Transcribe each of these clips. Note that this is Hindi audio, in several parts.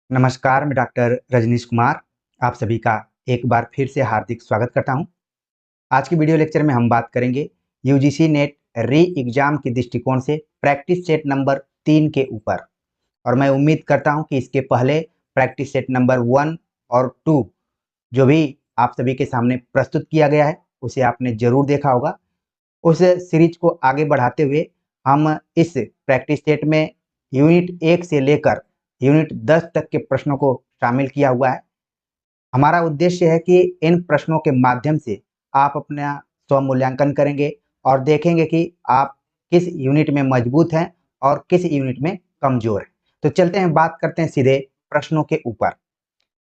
नमस्कार, मैं डॉक्टर रजनीश कुमार आप सभी का एक बार फिर से हार्दिक स्वागत करता हूं। आज की वीडियो लेक्चर में हम बात करेंगे यूजीसी नेट री एग्जाम के दृष्टिकोण से प्रैक्टिस सेट नंबर 3 के ऊपर। और मैं उम्मीद करता हूं कि इसके पहले प्रैक्टिस सेट नंबर 1 और 2 जो भी आप सभी के सामने प्रस्तुत किया गया है उसे आपने जरूर देखा होगा। उस सीरीज को आगे बढ़ाते हुए हम इस प्रैक्टिस सेट में यूनिट 1 से लेकर यूनिट 10 तक के प्रश्नों को शामिल किया हुआ है। हमारा उद्देश्य है कि इन प्रश्नों के माध्यम से आप अपना स्वमूल्यांकन करेंगे और देखेंगे कि आप किस यूनिट में मजबूत हैं और किस यूनिट में कमजोर हैं। तो चलते हैं, बात करते हैं सीधे प्रश्नों के ऊपर।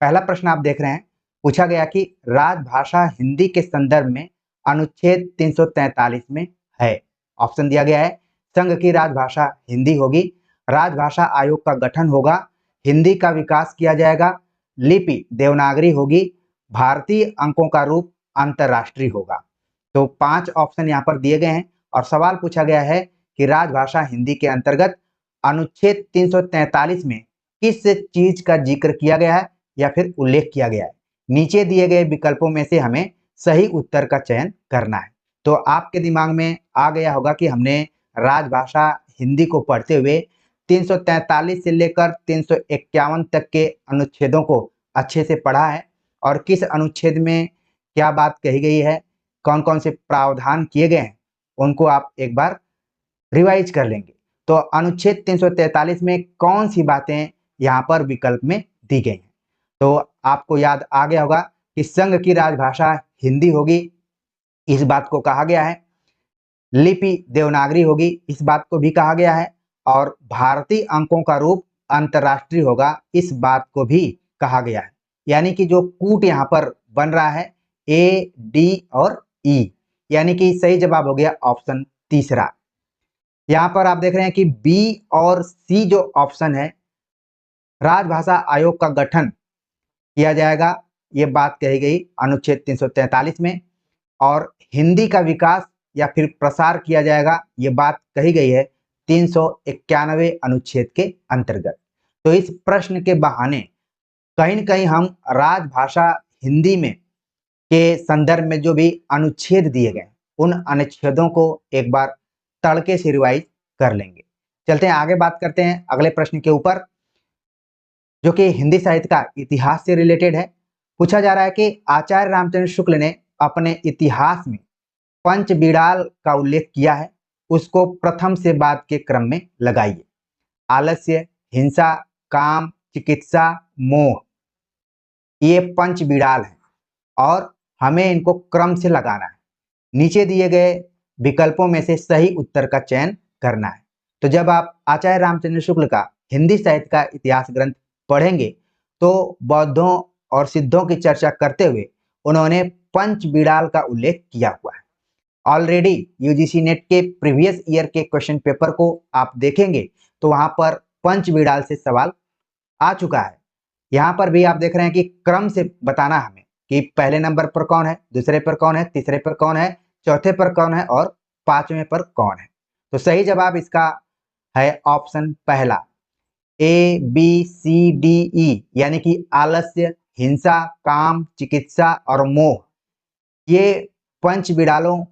पहला प्रश्न आप देख रहे हैं, पूछा गया कि राजभाषा हिंदी के संदर्भ में अनुच्छेद 343 में है। ऑप्शन दिया गया है, संघ की राजभाषा हिंदी होगी, राजभाषा आयोग का गठन होगा, हिंदी का विकास किया जाएगा, लिपि देवनागरी होगी, भारतीय अंकों का रूप अंतरराष्ट्रीय होगा। तो 5 ऑप्शन यहाँ पर दिए गए हैं और सवाल पूछा गया है कि राजभाषा हिंदी के अंतर्गत अनुच्छेद 343 में किस चीज का जिक्र किया गया है या फिर उल्लेख किया गया है। नीचे दिए गए विकल्पों में से हमें सही उत्तर का चयन करना है। तो आपके दिमाग में आ गया होगा कि हमने राजभाषा हिंदी को पढ़ते हुए 343 से लेकर 351 तक के अनुच्छेदों को अच्छे से पढ़ा है और किस अनुच्छेद में क्या बात कही गई है, कौन कौन से प्रावधान किए गए हैं, उनको आप एक बार रिवाइज कर लेंगे। तो अनुच्छेद 343 में कौन सी बातें यहाँ पर विकल्प में दी गई हैं। तो आपको याद आ गया होगा कि संघ की राजभाषा हिंदी होगी, इस बात को कहा गया है। लिपि देवनागरी होगी, इस बात को भी कहा गया है। और भारतीय अंकों का रूप अंतरराष्ट्रीय होगा, इस बात को भी कहा गया है। यानी कि जो कूट यहाँ पर बन रहा है ए, डी और ई, यानी कि सही जवाब हो गया ऑप्शन तीसरा। यहाँ पर आप देख रहे हैं कि बी और सी जो ऑप्शन है, राजभाषा आयोग का गठन किया जाएगा, ये बात कही गई अनुच्छेद 343 में, और हिंदी का विकास या फिर प्रसार किया जाएगा, ये बात कही गई है 391 अनुच्छेद के अंतर्गत। तो इस प्रश्न के बहाने कहीं न कहीं हम राजभाषा हिंदी में के संदर्भ में जो भी अनुच्छेद दिए गए उन अनुच्छेदों को एक बार तड़के से रिवाइज कर लेंगे। चलते हैं आगे, बात करते हैं अगले प्रश्न के ऊपर जो कि हिंदी साहित्य का इतिहास से रिलेटेड है। पूछा जा रहा है कि आचार्य रामचंद्र शुक्ल ने अपने इतिहास में पंच बिड़ाल का उल्लेख किया है, उसको प्रथम से बाद के क्रम में लगाइए। आलस्य, हिंसा, काम, चिकित्सा, मोह, ये पंच बिड़ाल हैं और हमें इनको क्रम से लगाना है। नीचे दिए गए विकल्पों में से सही उत्तर का चयन करना है। तो जब आप आचार्य रामचंद्र शुक्ल का हिंदी साहित्य का इतिहास ग्रंथ पढ़ेंगे तो बौद्धों और सिद्धों की चर्चा करते हुए उन्होंने पंच बिड़ाल का उल्लेख किया हुआ है। ऑलरेडी यूजीसी नेट के प्रीवियस ईयर के क्वेश्चन पेपर को आप देखेंगे तो वहां पर पंच बिड़ाल से सवाल आ चुका है। यहाँ पर भी आप देख रहे हैं कि क्रम से बताना हमें कि पहले नंबर पर कौन है, दूसरे पर कौन है, तीसरे पर कौन है, चौथे पर कौन है और पांचवें पर कौन है। तो सही जवाब इसका है ऑप्शन पहला, A B C D E, यानी कि आलस्य, हिंसा, काम, चिकित्सा और मोह, ये पंच बिड़ालों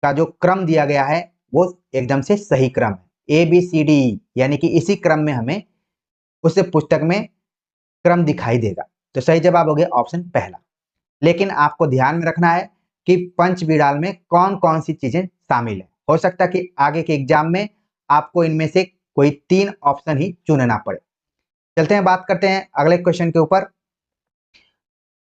का जो क्रम दिया गया है वो एकदम से सही क्रम है। A B C D E, यानी कि इसी क्रम में हमें उस पुस्तक में क्रम दिखाई देगा। तो सही जवाब हो गया ऑप्शन पहला। लेकिन आपको ध्यान में रखना है कि पंच बिड़ाल में कौन कौन सी चीजें शामिल है। हो सकता है कि आगे के एग्जाम में आपको इनमें से कोई 3 ऑप्शन ही चुनना पड़े। चलते हैं, बात करते हैं अगले क्वेश्चन के ऊपर।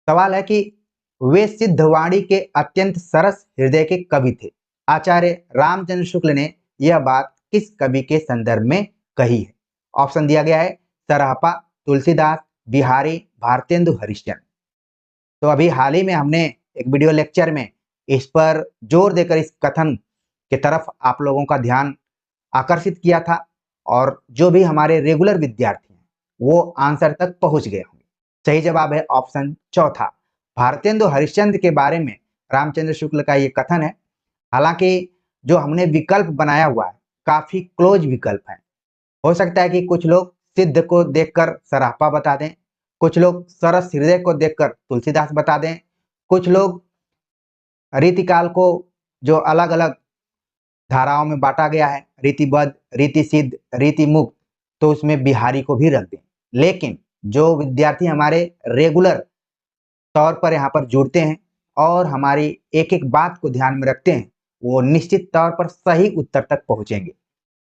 सवाल है कि वे सिद्धवाणी के अत्यंत सरस हृदय के कवि थे। आचार्य रामचंद्र शुक्ल ने यह बात किस कवि के संदर्भ में कही है। ऑप्शन दिया गया है सरहपा, तुलसीदास, बिहारी, भारतेंदु हरिश्चंद्र। तो अभी हाल ही में हमने एक वीडियो लेक्चर में इस पर जोर देकर इस कथन की तरफ आप लोगों का ध्यान आकर्षित किया था और जो भी हमारे रेगुलर विद्यार्थी हैं वो आंसर तक पहुंच गए होंगे। सही जवाब है ऑप्शन चौथा, भारतेंदु हरिश्चंद्र के बारे में रामचंद्र शुक्ल का ये कथन है। हालांकि जो हमने विकल्प बनाया हुआ है काफी क्लोज विकल्प है, हो सकता है कि कुछ लोग सिद्ध को देखकर सरापा बता दें, कुछ लोग सरस हृदय को देखकर तुलसीदास बता दें, कुछ लोग रीतिकाल को जो अलग अलग धाराओं में बांटा गया है, रीतिबद्ध, रीति सिद्ध, रीति मुक्त, तो उसमें बिहारी को भी रख दें। लेकिन जो विद्यार्थी हमारे रेगुलर तौर पर यहाँ पर जुड़ते हैं और हमारी एक एक बात को ध्यान में रखते हैं, वो निश्चित तौर पर सही उत्तर तक पहुंचेंगे।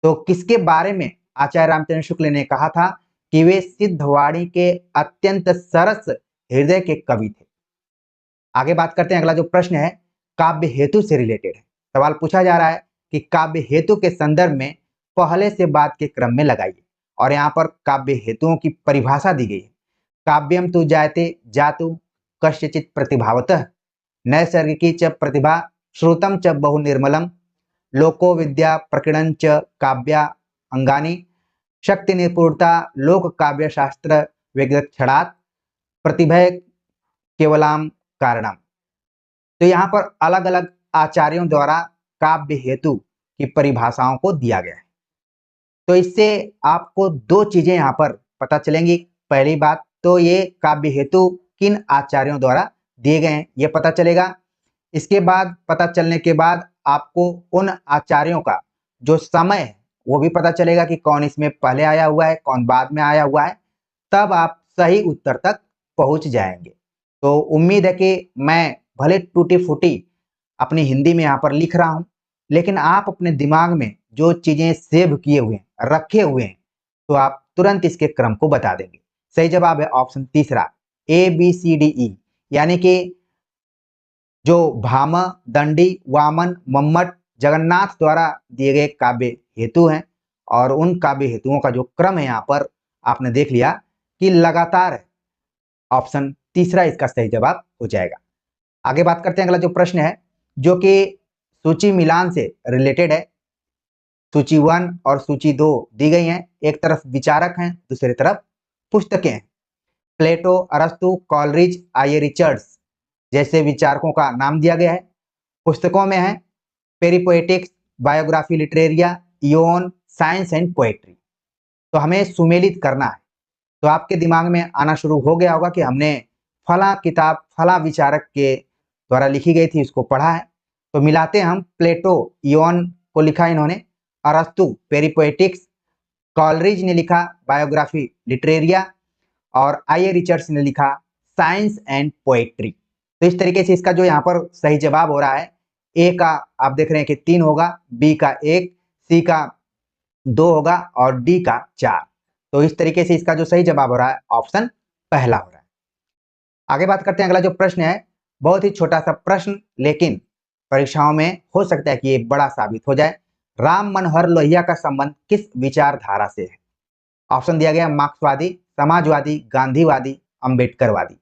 तो किसके बारे में आचार्य रामचंद्र शुक्ल ने कहा था कि वे सिद्धवाणी के अत्यंत सरस हृदय के कवि थे। आगे बात करते हैं। अगला जो प्रश्न है काव्य हेतु से रिलेटेड है। सवाल पूछा जा रहा है कि काव्य हेतु के संदर्भ में पहले से बाद के क्रम में लगाइए, और यहाँ पर काव्य हेतुओं की परिभाषा दी गई है। काव्यम तु जायते जातु कस्यचित् प्रतिभावतः नैसर्गिकी च प्रतिभा श्रुतम च बहु निर्मलम लोको विद्या प्रकीर्णन च काव्या अंगानी शक्ति निपुणता लोक काव्य शास्त्र विगक्षणात् प्रतिभा केवलाम कारणम। तो यहाँ पर अलग अलग आचार्यों द्वारा काव्य हेतु की परिभाषाओं को दिया गया है। तो इससे आपको दो चीजें यहाँ पर पता चलेंगी। पहली बात तो ये काव्य हेतु किन आचार्यों द्वारा दिए गए हैं ये पता चलेगा। इसके बाद पता चलने के बाद आपको उन आचार्यों का जो समय है वो भी पता चलेगा कि कौन इसमें पहले आया हुआ है, कौन बाद में आया हुआ है। तब आप सही उत्तर तक पहुंच जाएंगे। तो उम्मीद है कि मैं भले टूटी फूटी अपनी हिंदी में यहाँ पर लिख रहा हूँ, लेकिन आप अपने दिमाग में जो चीजें सेव किए हुए हैं, रखे हुए हैं, तो आप तुरंत इसके क्रम को बता देंगे। सही जवाब है ऑप्शन तीसरा, ABCDE, यानी कि जो भाम, दंडी, वामन, मम्मट, जगन्नाथ द्वारा दिए गए काव्य हेतु हैं, और उन काव्य हेतुओं का जो क्रम है यहाँ पर आपने देख लिया कि लगातार है। ऑप्शन तीसरा इसका सही जवाब हो जाएगा। आगे बात करते हैं। अगला जो प्रश्न है जो कि सूची मिलान से रिलेटेड है। सूची 1 और सूची 2 दी गई हैं। एक तरफ विचारक हैं, दूसरी तरफ पुस्तकें हैं। प्लेटो, अरस्तु, कॉलरिज, आईए रिचर्ड्स जैसे विचारकों का नाम दिया गया है। पुस्तकों में है पेरिपोएटिक्स, Biographia Literaria, Ion, Science and Poetry. तो हमें सुमेलित करना है। तो आपके दिमाग में आना शुरू हो गया होगा कि हमने फला किताब फला विचारक के द्वारा लिखी गई थी, इसको पढ़ा है। तो मिलाते हैं हम। प्लेटो, इयोन को लिखा इन्होंने, अरस्तु पेरिपोएटिक्स, कॉलरिज ने लिखा बायोग्राफी लिटरेरिया, और आईए रिचर्ड्स ने लिखा साइंस एंड पोएट्री। तो इस तरीके से इसका जो यहाँ पर सही जवाब हो रहा है, ए का आप देख रहे हैं कि 3 होगा, बी का 1, सी का 2 होगा और डी का 4। तो इस तरीके से इसका जो सही जवाब हो रहा है ऑप्शन पहला हो रहा है। आगे बात करते हैं। अगला जो प्रश्न है बहुत ही छोटा सा प्रश्न, लेकिन परीक्षाओं में हो सकता है कि ये बड़ा साबित हो जाए। राम मनोहर लोहिया का संबंध किस विचारधारा से है? ऑप्शन दिया गया मार्क्सवादी, समाजवादी, गांधीवादी, अंबेडकरवादी।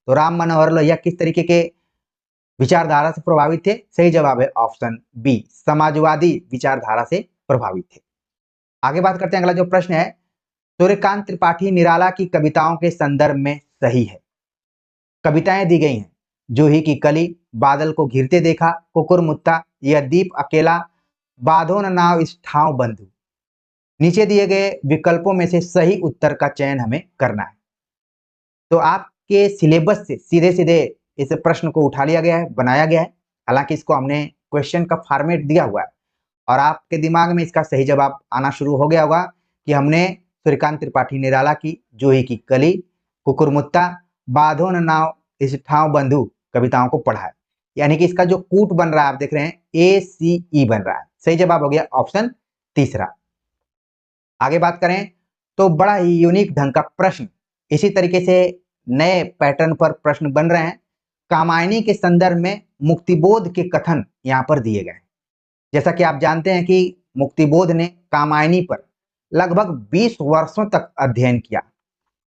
तो राम मनोहर लोहिया किस तरीके के विचारधारा से प्रभावित थे? सही जवाब है ऑप्शन बी, समाजवादी विचारधारा से प्रभावित थे। आगे बात करते हैं। अगला जो प्रश्न है सूर्यकांत त्रिपाठी निराला की कविताओं के संदर्भ में सही है। कविताएं दी गई हैं, जूही की कली, बादल को घिरते देखा, कुकुरमुत्ता, यह दीप अकेला, बांधो न नाव इस ठाव बंधु। नीचे दिए गए विकल्पों में से सही उत्तर का चयन हमें करना है। तो आपके सिलेबस से सीधे सीधे इस प्रश्न को उठा लिया गया है, बनाया गया है। हालांकि इसको हमने क्वेश्चन का फॉर्मेट दिया हुआ है और आपके दिमाग में इसका सही जवाब आना शुरू हो गया होगा कि हमने सूर्यकांत त्रिपाठी निराला की जूही की कली, कुकुरमुत्ता, बांधो न नाव इस ठाव बंधु कविताओं को पढ़ा है। यानी कि इसका जो कूट बन रहा है आप देख रहे हैं ACE बन रहा है। सही जवाब हो गया ऑप्शन तीसरा। आगे बात करें तो बड़ा ही यूनिक ढंग का प्रश्न, इसी तरीके से नए पैटर्न पर प्रश्न बन रहे हैं। कामायनी के संदर्भ में मुक्तिबोध के कथन यहाँ पर दिए गए हैं। जैसा कि आप जानते हैं कि मुक्तिबोध ने कामायनी पर लगभग 20 वर्षों तक अध्ययन किया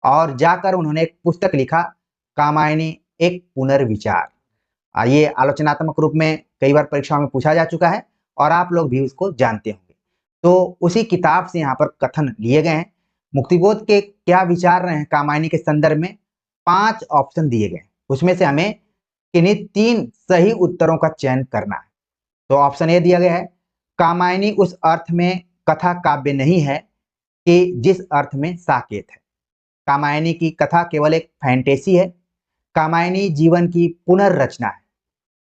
और जाकर उन्होंने एक पुस्तक लिखा, कामायनी एक पुनर्विचार। ये आलोचनात्मक रूप में कई बार परीक्षाओं में पूछा जा चुका है और आप लोग भी उसको जानते होंगे। तो उसी किताब से यहाँ पर कथन लिए गए हैं। मुक्तिबोध के क्या विचार रहे हैं कामायनी के संदर्भ में, 5 ऑप्शन दिए गए, उसमें से हमें किन्हीं 3 सही उत्तरों का चयन करना है। तो ऑप्शन ए दिया गया है, कामायनी उस अर्थ में कथा काव्य नहीं है कि जिस अर्थ में साकेत है। कामायनी की कथा केवल एक फैंटेसी है। कामायनी जीवन की पुनर्रचना है।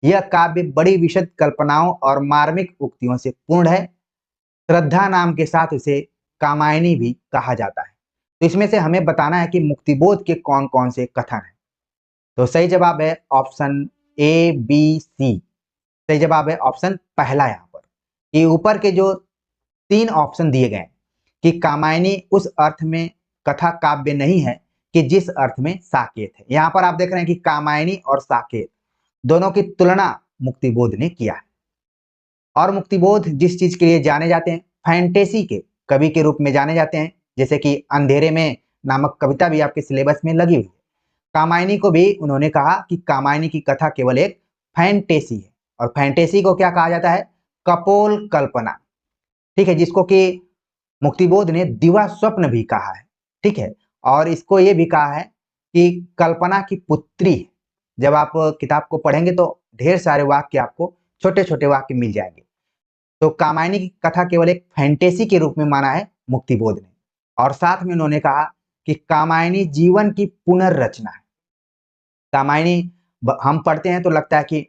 यह काव्य बड़ी विशद कल्पनाओं और मार्मिक उक्तियों से पूर्ण है। श्रद्धा नाम के साथ उसे कामायनी भी कहा जाता है। तो इसमें से हमें बताना है कि मुक्तिबोध के कौन कौन से कथन हैं। तो सही जवाब है ऑप्शन ए बी सी। सही जवाब है ऑप्शन पहला। यहाँ पर ये ऊपर के जो 3 ऑप्शन दिए गए कि कामायनी उस अर्थ में कथा काव्य नहीं है कि जिस अर्थ में साकेत है। यहाँ पर आप देख रहे हैं कि कामायनी और साकेत दोनों की तुलना मुक्तिबोध ने किया है। और मुक्तिबोध जिस चीज के लिए जाने जाते हैं, फैंटेसी के कवि के रूप में जाने जाते हैं, जैसे कि अंधेरे में नामक कविता भी आपके सिलेबस में लगी हुई है। कामायनी को भी उन्होंने कहा कि कामायनी की कथा केवल एक फैंटेसी है। और फैंटेसी को क्या कहा जाता है? कपोल कल्पना। ठीक है, जिसको कि मुक्तिबोध ने दिवा स्वप्न भी कहा है। ठीक है, और इसको ये भी कहा है कि कल्पना की पुत्री। जब आप किताब को पढ़ेंगे तो ढेर सारे वाक्य आपको, छोटे छोटे वाक्य मिल जाएंगे। तो कामायनी की कथा केवल एक फैंटेसी के रूप में माना है मुक्तिबोध ने। और साथ में उन्होंने कहा कि कामायनी जीवन की पुनर्रचना है। कामायनी हम पढ़ते हैं तो लगता है कि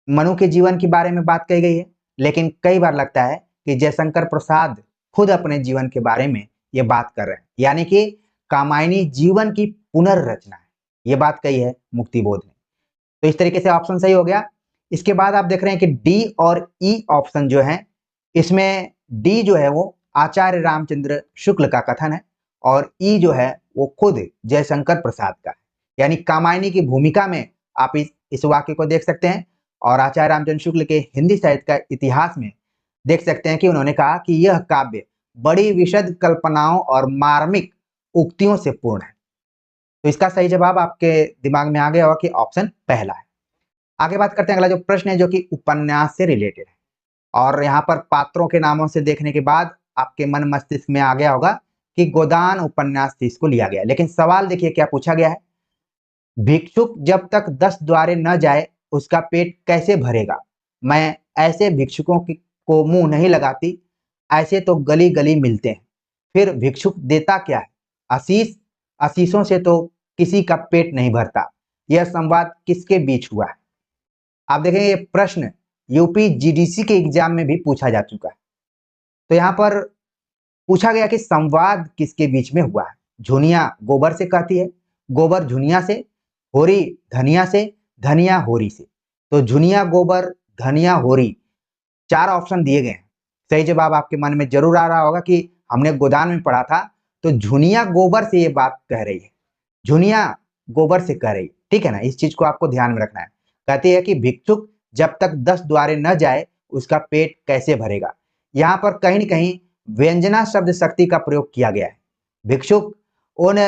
मनु के जीवन के बारे में बात कही गई है, लेकिन कई बार लगता है कि जयशंकर प्रसाद खुद अपने जीवन के बारे में ये बात कर रहे हैं। यानी कि कामायनी जीवन की पुनर्रचना है, ये बात कही है मुक्तिबोध ने। तो इस तरीके से ऑप्शन सही हो गया। इसके बाद आप देख रहे हैं कि डी और ई ऑप्शन जो है, इसमें डी जो है वो आचार्य रामचंद्र शुक्ल का कथन है और ई जो है वो खुद जयशंकर प्रसाद का है। यानी कामायनी की भूमिका में आप इस वाक्य को देख सकते हैं। और आचार्य रामचंद्र शुक्ल के हिंदी साहित्य का इतिहास में देख सकते हैं कि उन्होंने कहा कि यह काव्य बड़ी विशद कल्पनाओं और मार्मिक उक्तियों से पूर्ण है। तो इसका सही जवाब आपके दिमाग में आ गया होगा कि ऑप्शन पहला है। आगे बात करते हैं, अगला जो प्रश्न है जो कि उपन्यास से रिलेटेड है। और यहाँ पर पात्रों के नामों से देखने के बाद आपके मन मस्तिष्क में आ गया होगा कि गोदान उपन्यास से इसको लिया गया। लेकिन सवाल देखिए क्या पूछा गया है। भिक्षुक जब तक 10 द्वारे न जाए उसका पेट कैसे भरेगा? मैं ऐसे भिक्षुकों को मुंह नहीं लगाती, ऐसे तो गली गली मिलते हैं। फिर भिक्षुक देता क्या है? आशीष, आशीषों से तो किसी का पेट नहीं भरता। यह संवाद किसके बीच हुआ है? आप देखेंगे ये प्रश्न यूपी जीडीसी के एग्जाम में भी पूछा जा चुका है। तो यहाँ पर पूछा गया कि संवाद किसके बीच में हुआ है। झुनिया गोबर से कहती है, गोबर झुनिया से, होरी धनिया से, धनिया होरी से। तो झुनिया गोबर, धनिया होरी, 4 ऑप्शन दिए गए हैं। सही जवाब आपके मन में जरूर आ रहा होगा कि हमने गोदान में पढ़ा था, तो झुनिया गोबर से ये बात कह रही है। झुनिया गोबर से कह रही है। ठीक है ना, इस चीज को आपको ध्यान में रखना है। कहती है कि भिक्षुक जब तक 10 द्वारे न जाए उसका पेट कैसे भरेगा। यहाँ पर कहीं न कहीं व्यंजना शब्द शक्ति का प्रयोग किया गया है। भिक्षुक उन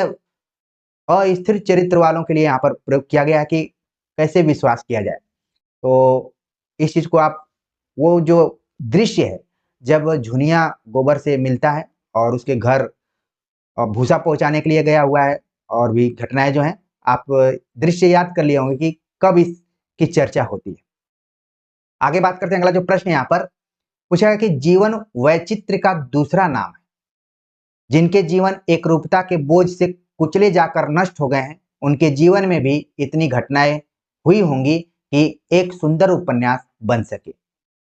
अस्थिर चरित्र वालों के लिए यहाँ पर प्रयोग किया गया है कि कैसे विश्वास किया जाए। तो इस चीज को आप, वो जो दृश्य है जब झुनिया गोबर से मिलता है और उसके घर भूसा पहुंचाने के लिए गया हुआ है, और भी घटनाएं जो हैं आप दृश्य याद कर लिए होंगे कि कब इसकी चर्चा होती है। आगे बात करते हैं, अगला जो प्रश्न यहाँ पर पूछा गया कि जीवन वैचित्र का दूसरा नाम है। जिनके जीवन एक रूपता के बोझ से कुचले जाकर नष्ट हो गए हैं, उनके जीवन में भी इतनी घटनाएं हुई होंगी कि एक सुंदर उपन्यास बन सके।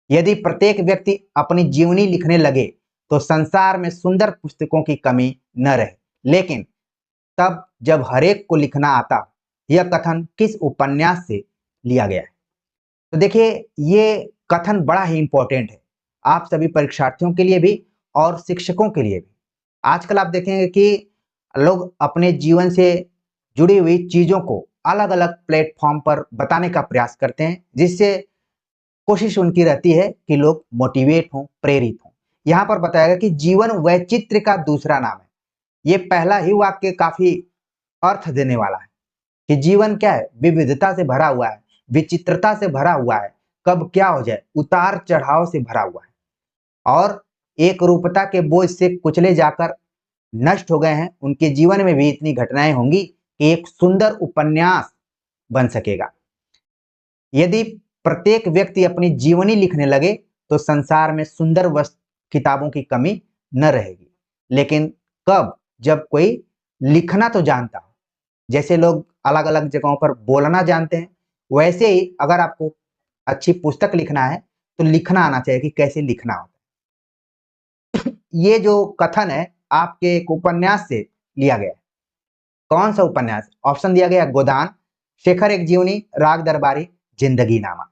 यदि प्रत्येक व्यक्ति अपनी जीवनी लिखने लगे तो संसार में सुंदर पुस्तकों की कमी न रहे। लेकिन तब जब हरेक को लिखना आता, यह कथन किस उपन्यास से लिया गया है? तो देखिए ये कथन बड़ा ही इंपॉर्टेंट है आप सभी परीक्षार्थियों के लिए भी और शिक्षकों के लिए भी। आजकल आप देखेंगे कि लोग अपने जीवन से जुड़ी हुई चीजों को अलग अलग प्लेटफॉर्म पर बताने का प्रयास करते हैं, जिससे कोशिश उनकी रहती है कि लोग मोटिवेट हों, प्रेरित हों। यहाँ पर बताया गया कि जीवन वैचित्र का दूसरा नाम है। ये पहला ही वाक्य काफी अर्थ देने वाला है कि जीवन क्या है? विविधता से भरा हुआ है, विचित्रता से भरा हुआ है, कब क्या हो जाए, उतार चढ़ाव से भरा हुआ है, और एक रूपता के बोझ से कुचले जाकर नष्ट हो गए हैं। उनके जीवन में भी इतनी घटनाएं होंगी कि एक सुंदर उपन्यास बन सकेगा। यदि प्रत्येक व्यक्ति अपनी जीवनी लिखने लगे तो संसार में सुंदर किताबों की कमी न रहेगी। लेकिन कब? जब कोई लिखना तो जानता हो। जैसे लोग अलग अलग जगहों पर बोलना जानते हैं, वैसे ही अगर आपको अच्छी पुस्तक लिखना है तो लिखना आना चाहिए कि कैसे लिखना होता है। ये जो कथन है आपके एक उपन्यास से लिया गया है। कौन सा उपन्यास? ऑप्शन दिया गया गोदान, शेखर एक जीवनी, राग दरबारी, जिंदगी नामा।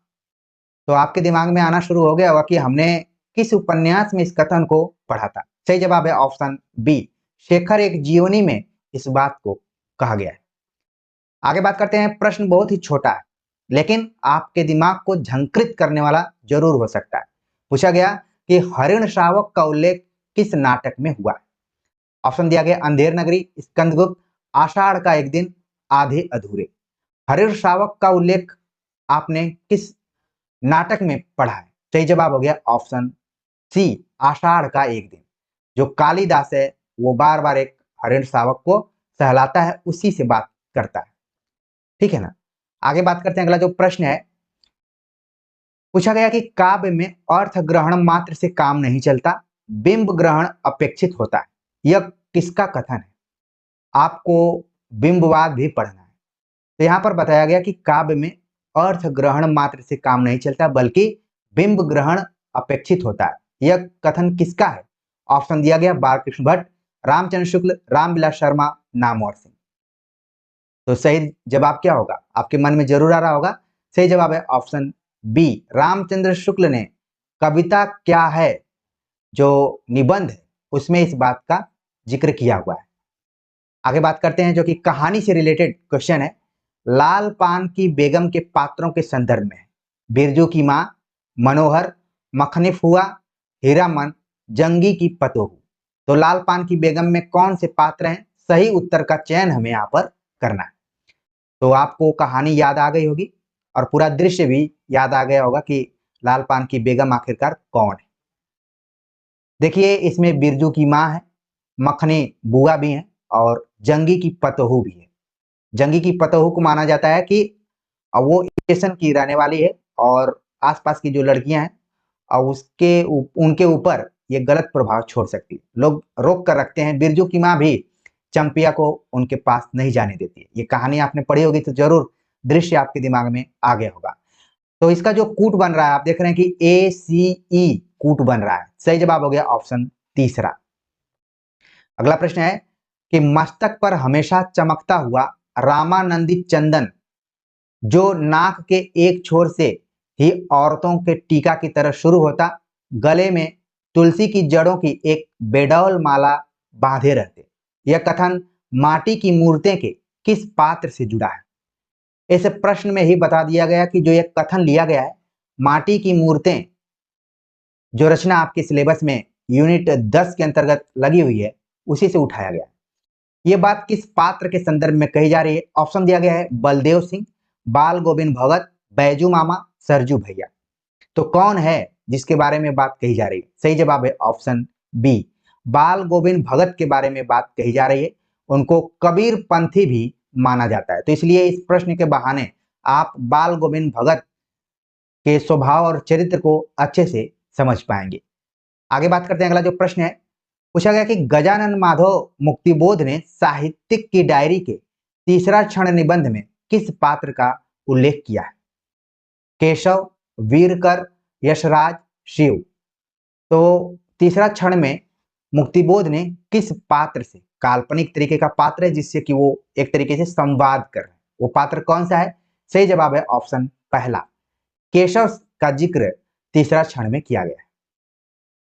तो आपके दिमाग में आना शुरू हो गया होगा कि हमने किस उपन्यास में इस कथन को पढ़ा था। सही जवाब है ऑप्शन बी, शेखर एक जीवनी में इस बात को कहा गया है। आगे बात करते हैं। प्रश्न बहुत ही छोटा है लेकिन आपके दिमाग को झंकृत करने वाला जरूर हो सकता है। पूछा गया कि हरिण श्रावक का उल्लेख किस नाटक में हुआ है? ऑप्शन दिया गया अंधेर नगरी, स्कंदगुप्त, आषाढ़ का एक दिन, आधे अधूरे। हरिण श्रावक का उल्लेख आपने किस नाटक में पढ़ा है? सही जवाब हो गया ऑप्शन सी, आषाढ़ का एक दिन। जो कालिदास है वो बार बार एक हरिण श्रावक को सहलाता है, उसी से बात करता है। ठीक है ना। आगे बात करते हैं। अगला जो प्रश्न है, पूछा गया कि काव्य में अर्थ ग्रहण मात्र से काम नहीं चलता, बिंब ग्रहण अपेक्षित होता है। यह किसका कथन है? आपको बिंबवाद भी पढ़ना है। तो यहां पर बताया गया कि काव्य में अर्थ ग्रहण मात्र से काम नहीं चलता बल्कि बिंब ग्रहण अपेक्षित होता है। यह कथन किसका है? ऑप्शन दिया गया बालकृष्ण भट्ट, रामचंद्र शुक्ल, रामविलास शर्मा, नामवर सिंह। तो सही जवाब क्या होगा? आपके मन में जरूर आ रहा होगा। सही जवाब है ऑप्शन बी, रामचंद्र शुक्ल ने कविता क्या है जो निबंध है उसमें इस बात का जिक्र किया हुआ है। आगे बात करते हैं जो कि कहानी से रिलेटेड क्वेश्चन है। लाल पान की बेगम के पात्रों के संदर्भ में है। बिरजू की मां, मनोहर, मखने फुआ, हीरामन, जंगी की पतोहू। तो लाल पान की बेगम में कौन से पात्र हैं? सही उत्तर का चयन हमें यहाँ पर करना है। तो आपको कहानी याद आ गई होगी और पूरा दृश्य भी याद आ गया होगा कि लाल पान की बेगम आखिरकार कौन है। देखिए इसमें बिरजू की मां है, मखने बुआ भी हैं और जंगी की पतोहू भी है। जंगी की पतोहू को माना जाता है कि वो स्टेशन की रहने वाली है और आसपास की जो लड़कियां हैं और उनके ऊपर ये गलत प्रभाव छोड़ सकती है। लोग रोक कर रखते हैं। बिरजू की मां भी चंपिया को उनके पास नहीं जाने देती है। ये कहानी आपने पढ़ी होगी तो जरूर दृश्य आपके दिमाग में आ गया होगा। तो इसका जो कूट बन रहा है आप देख रहे हैं कि ACE कूट बन रहा है। सही जवाब हो गया ऑप्शन तीसरा। अगला प्रश्न है कि मस्तक पर हमेशा चमकता हुआ रामानंदित चंदन जो नाक के एक छोर से ही औरतों के टीका की तरह शुरू होता, गले में तुलसी की जड़ों की एक बेडौल माला बांधे रहते। यह कथन माटी की मूर्तें के किस पात्र से जुड़ा है? इस प्रश्न में ही बता दिया गया कि जो एक कथन लिया गया है, माटी की मूर्तें जो रचना आपके सिलेबस में यूनिट 10 के अंतर्गत लगी हुई है उसी से उठाया गया है। ये बात किस पात्र के संदर्भ में कही जा रही है? ऑप्शन दिया गया है बलदेव सिंह, बाल गोविंद भगत, बैजू मामा, सरजू भैया। तो कौन है जिसके बारे में बात कही जा रही है? सही जवाब है ऑप्शन बी, बाल गोविंद भगत के बारे में बात कही जा रही है। उनको कबीर पंथी भी माना जाता है। तो इसलिए इस प्रश्न के बहाने आप बाल गोविंद भगत के स्वभाव और चरित्र को अच्छे से समझ पाएंगे। आगे बात करते हैं। अगला जो प्रश्न है, पूछा गया कि गजानन माधव मुक्तिबोध ने साहित्यिक की डायरी के तीसरा क्षण निबंध में किस पात्र का उल्लेख किया है? केशव, वीरकर, यशराज, शिव। तो तीसरा क्षण में मुक्तिबोध ने किस पात्र से, काल्पनिक तरीके का पात्र है जिससे कि वो एक तरीके से संवाद कर रहे हैं, वो पात्र कौन सा है? सही जवाब है ऑप्शन पहला, केशव का जिक्र तीसरा क्षण में किया गया है।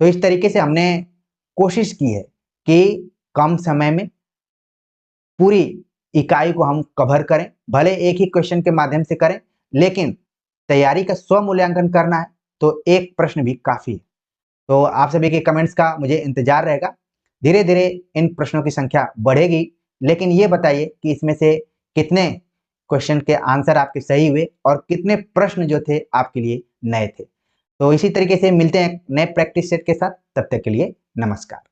तो इस तरीके से हमने कोशिश की है कि कम समय में पूरी इकाई को हम कवर करें। भले एक ही क्वेश्चन के माध्यम से करें, लेकिन तैयारी का स्व मूल्यांकन करना है तो एक प्रश्न भी काफी है। तो आप सभी के कमेंट्स का मुझे इंतजार रहेगा। धीरे धीरे इन प्रश्नों की संख्या बढ़ेगी, लेकिन ये बताइए कि इसमें से कितने क्वेश्चन के आंसर आपके सही हुए और कितने प्रश्न जो थे आपके लिए नए थे। तो इसी तरीके से मिलते हैं नए प्रैक्टिस सेट के साथ। तब तक के लिए नमस्कार।